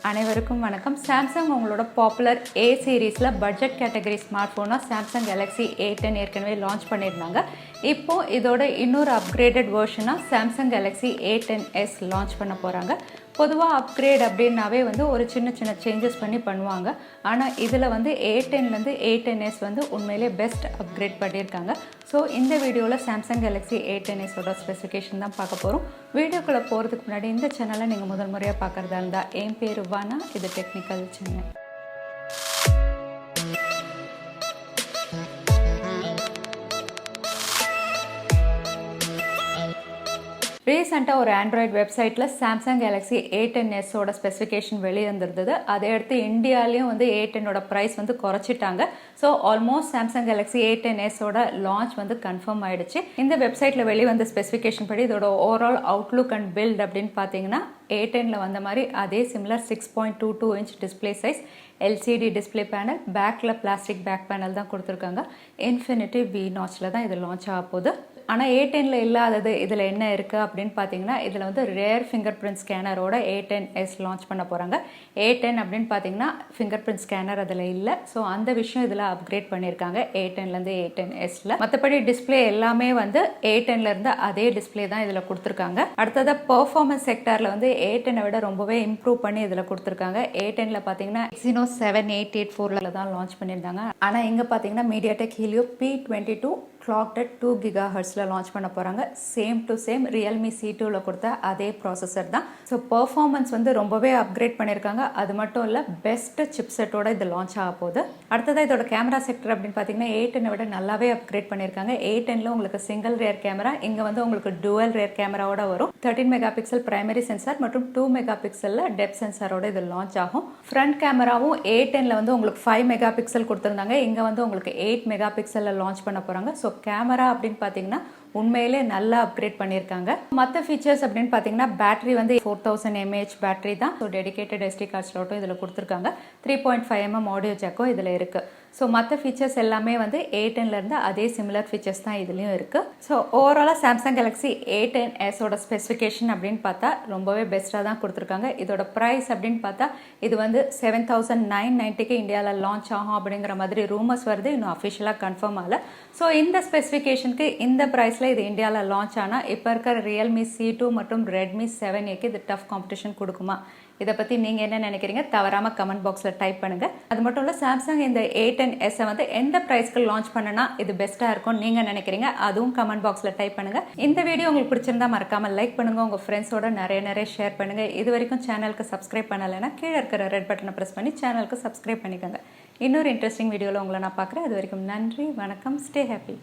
அனைவருக்கும் வணக்கம். சாம்சங் உங்களோட பாப்புலர் A சீரீஸில் பட்ஜெட் கேட்டகரி ஸ்மார்ட் ஃபோனாக சாம்சங் Galaxy A10 ஏற்கனவே லான்ச் பண்ணியிருந்தாங்க. இப்போது இதோட இன்னொரு அப்கிரேடட் வேர்ஷனாக சாம்சங் Galaxy A10s லான்ச் பண்ண போகிறாங்க. பொதுவாக அப்கிரேட் அப்படின்னாவே ஒரு சின்ன சின்ன சேஞ்சஸ் பண்ணி பண்ணுவாங்க. ஆனால் இதில் A10லேருந்து A10s உண்மையிலே பெஸ்ட் அப்கிரேட் பண்ணியிருக்காங்க. ஸோ இந்த வீடியோவில் சாம்சங் Galaxy A10s ஸ்பெசிஃபிகேஷன் தான் பார்க்க போகிறோம். வீடியோக்குள்ளே போகிறதுக்கு முன்னாடி இந்த சேனலை நீங்கள் முதல் முறையாக பார்க்குறதா இருந்தால் என் பேர் வானா, இது டெக்னிக்கல் சேனல். ரீசெண்டாக ஒரு ஆண்ட்ராய்டு வெப்சைட்டில் சாம்சங் Galaxy A10s ஸ்பெசிஃபிகேஷன் வெளியே வந்திருந்தது. அதை அடுத்து இந்தியாலையும் A10 ப்ரைஸ் குறைச்சிட்டாங்க. So almost Samsung Galaxy A10s launch confirm ஆயிடுச்சு. இந்த வெப்சைட்டில் வெளியே வந்த ஸ்பெசிஃபிகேஷன் படி இதோட ஓவரால் அவுட்லுக் அண்ட் பில்ட் அப்படின்னு பார்த்தீங்கன்னா A10ல் வந்த மாதிரி அதே similar 6.22 inch display size, LCD display panel, பேக்கில் பிளாஸ்டிக் பேக் பேனல் தான் கொடுத்துருக்காங்க. இன்ஃபினிட்டி V நாட்சில் தான் இது லான்ச் ஆக போகுது. ஆனால் A10ல் இல்லாதது இதில் என்ன இருக்குது அப்படின்னு பார்த்தீங்கன்னா இதில் ரேர் ஃபிங்கர் பிரிண்ட் ஸ்கேனரோட A10s லான்ச் பண்ண போகிறாங்க. A10 அப்படின்னு பார்த்தீங்கன்னா ஃபிங்கர் பிரிண்ட் ஸ்கேனர் அதில் இல்லை. ஸோ அந்த விஷயம் இதில் அப்கிரேட் பண்ணியிருக்காங்க A10லேருந்து A10sல. மற்றபடி டிஸ்பிளே எல்லாமே A10லேருந்து அதே டிஸ்பிளே தான் இதில் கொடுத்துருக்காங்க. அடுத்தது பெர்ஃபார்மன்ஸ் செக்டாரில் A10 விட ரொம்பவே இம்ப்ரூவ் பண்ணி இதில் கொடுத்துருக்காங்க. A10ல பார்த்தீங்கன்னா Exynos 7884 தான் லான்ச் பண்ணியிருந்தாங்க. ஆனால் இங்கே பார்த்தீங்கன்னா MediaTek Helio P22 clocked at 2 GHz launch பண்ண போகிறாங்க. சேம் டு சேம் Realme C2ல கொடுத்த அதே ப்ராசஸர் தான். ஸோ பெர்ஃபார்மன்ஸ் ரொம்பவே அப்கிரேட் பண்ணியிருக்காங்க. அது மட்டும் இல்லை, பெஸ்ட் சிப்செட்டோட இது லான்ச் ஆக போகுது. அடுத்ததாக இதோட கேமரா செக்டர் அப்படின்னு பார்த்தீங்கன்னா A10 விட நல்லாவே அப்கிரேட் பண்ணியிருக்காங்க. A10ல உங்களுக்கு சிங்கிள் ரியர் கேமரா, இங்கே உங்களுக்கு டுவல் ரியர் கேமராவோட வரும். 13 மெகா பிக்சல் பிரைமரி சென்சார் மற்றும் 2 மெகா பிக்சலில் டெப்த் சென்சாரோட இது லான்ச் ஆகும். ஃப்ரண்ட் கேமராவும் A10ல உங்களுக்கு 5 மெகா பிக்சல் கொடுத்துருந்தாங்க. இங்கே உங்களுக்கு 8 மெகா பிக்சலில் லான்ச் பண்ண போகிறாங்க. ஸோ கேமரா அப்படின்னு பார்த்தீங்கன்னா உண்மையிலே நல்லா அப்கிரேட் பண்ணியிருக்காங்க. மற்ற ஃபீச்சர்ஸ் அப்படின்னு பார்த்தீங்கன்னா பேட்டரி 4000 mAh பேட்டரி தான். ஸோ டெடிகேட்டட் SD கார்ட் ஸ்லாட்டும் இதில் கொடுத்துருக்காங்க. 3.5 mm ஆடியோ ஜாக்கும் இதில் இருக்குது. ஸோ மற்ற ஃபீச்சர்ஸ் எல்லாமே A10லேருந்து அதே சிமிலர் ஃபீச்சர்ஸ் தான் இதுலேயும் இருக்குது. ஸோ ஓவராலாக சாம்சங் Galaxy A10s ஸ்பெசிஃபிகேஷன் அப்படின்னு பார்த்தா ரொம்பவே பெஸ்ட்டாக தான் கொடுத்துருக்காங்க. இதோட ப்ரைஸ் அப்படின்னு பார்த்தா இது 7990க்கு இந்தியாவில் லான்ச் ஆகும் அப்படிங்கிற மாதிரி ரூமர்ஸ் வருது. இன்னும் அஃபிஷியலாக கன்ஃபார்ம் ஆகலை. ஸோ இந்த ஸ்பெசிஃபிகேஷனுக்கு இந்த ப்ரைஸில் இது இந்தியாவில் லான்ச் ஆனால் இப்போ இருக்கிற Realme C2 மற்றும் Redmi 7Aக்கு இது டஃப் காம்படிஷன் கொடுக்குமா? இதை பற்றி நீங்கள் என்ன நினைக்கிறீங்க? தவறாமல் கமெண்ட் பாக்ஸில் டைப் பண்ணுங்கள். அது மட்டும் இல்லை, சாம்சங் இந்த A10s எந்த ப்ரைஸ்க்கு லான்ச் பண்ணனா இது பெஸ்ட்டாக இருக்கும் நீங்கள் நினைக்கிறீங்க? அதுவும் கமெண்ட் பாக்ஸில் டைப் பண்ணுங்கள். இந்த வீடியோ உங்களுக்கு பிடிச்சிருந்தா மறக்காமல் லைக் பண்ணுங்கள். உங்கள் ஃப்ரெண்ட்ஸோட நிறைய ஷேர் பண்ணுங்கள். இது வரைக்கும் சேனலுக்கு சப்ஸ்கிரைப் பண்ணலைன்னா கீழே இருக்கிற ரெட் பட்டனை ப்ரெஸ் பண்ணி சேனலுக்கு சப்ஸ்கிரைப் பண்ணிக்கோங்க. இன்னொரு இன்ட்ரெஸ்டிங் வீடியோவில் உங்களை நான் பார்க்குறேன். அது வரைக்கும் நன்றி, வணக்கம், ஸ்டே ஹாப்பி.